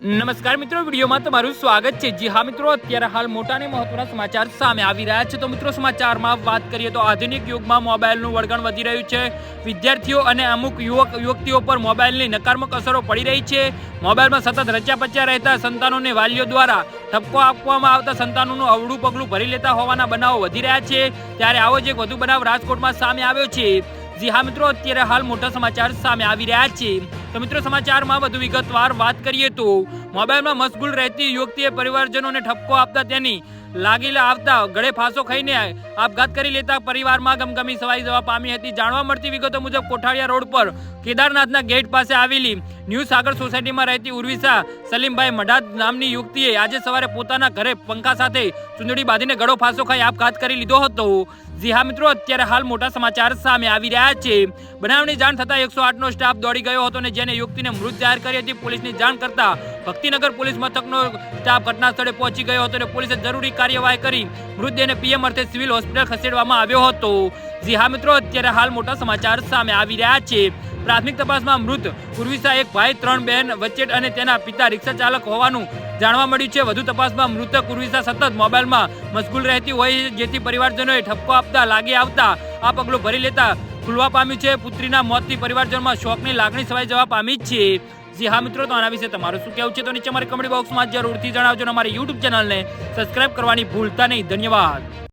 નમસ્કાર મિત્રો, વિડીયોમાં તમારું સ્વાગત છે। જી હા મિત્રો, અત્યારે હાલ મોટા અને મહત્વના સમાચાર સામે આવી રહ્યા છે। તો મિત્રો, સમાચારમાં વાત કરીએ તો આધુનિક યુગમાં મોબાઈલનું વળગણ વધી રહ્યું છે। વિદ્યાર્થીઓ અને અમુક યુવતીઓ પર મોબાઈલની નકારાત્મક અસરો પડી રહી છે। મોબાઈલમાં સતત રચ્યા પચ્યા રહેતા સંતાનોને વાલીઓ દ્વારા ઠપકો આપવામાં આવતા સંતાનોનું અવળું પગલું ભરી લેતા હોવાના બનાવો વધી રહ્યા છે। ત્યારે આવો જ એક વધુ બનાવ રાજકોટમાં સામે આવ્યો છે। જી હા મિત્રો, અત્યારે હાલ મોટા સમાચાર સામે આવી રહ્યા છે। તો મિત્રો, સમાચારમાં વધુ વિગતવાર વાત કરીએ તો મોબાઈલમાં મશગુલ રહેતી યુવતીએ પરિવારજનોને ઠપકો આપતા તેની લાગીલા આવતા ગળે ફાંસો ખાઈને આપઘાત કરી લેતા પરિવારમાં ગમગમી છવાઈ જવા પામી હતી। જાણવા મળતી વિગતો મુજબ કોઠારિયા રોડ પર કેદારનાથના ગેટ પાસે આવેલી ન્યૂ સાગર સોસાયટીમાં રહેતી ઉર્વિશા સલીમભાઈ મઢાદ નામની યુવતીએ આજે સવારે પોતાના ઘરે પંખા સાથે ચૂંદડી બાંધીને ગળો ફાંસો ખાઈ આપઘાત કરી લીધો હતો। જી હા મિત્રો, અત્યારે હાલ મોટા સમાચાર સામે આવી રહ્યા છે। બનાવની જાણ થતા 108નો સ્ટાફ દોડી ગયો હતો અને જેને યુવતીને મૃત જાહેર કરી હતી। પોલીસની જાણ કરતા ભક્તિનગર પોલીસ મથકનો સ્ટાફ ઘટના સ્થળે પહોંચી ગયો હતો અને પોલીસે જરૂરી કાર્યવાહી કરી મૃતદેહને પીએમ અર્થે સિવિલ હોસ્પિટલ ખસેડવામાં આવ્યો હતો। જી હા મિત્રો, અત્યારે હાલ મોટા સમાચાર સામે આવી રહ્યા છે। પ્રાથમિક તપાસમાં મૃત ઉર્વિશા એક ભાઈ 3 બહેન વચ્ચે અને તેના પિતા રિક્ષા ચાલક હોવાનું જાણવા મળ્યું છે। વધુ તપાસમાં મૃતક ઉર્વિશા સતત મોબાઈલમાં મશગુલ રહેતી હોય, જેથી પરિવારજનોએ ઠપકો આપતા લાગી આવતા આ પગલું ભરી લેતા ખુલવા પામ્યું છે। પુત્રીના મોતથી પરિવારજનોમાં શોકની લાગણી છવાઈ જવા પામી છે। જી હા મિત્રો, તો આના વિશે તમારું શું કહેવું છે તો નીચે અમારી કમેન્ટ બોક્સમાં જરૂરથી જણાવજો અને અમારી યુટ્યુબ ચેનલને સબસ્ક્રાઇબ કરવાની ભૂલતા નહીં। ધન્યવાદ।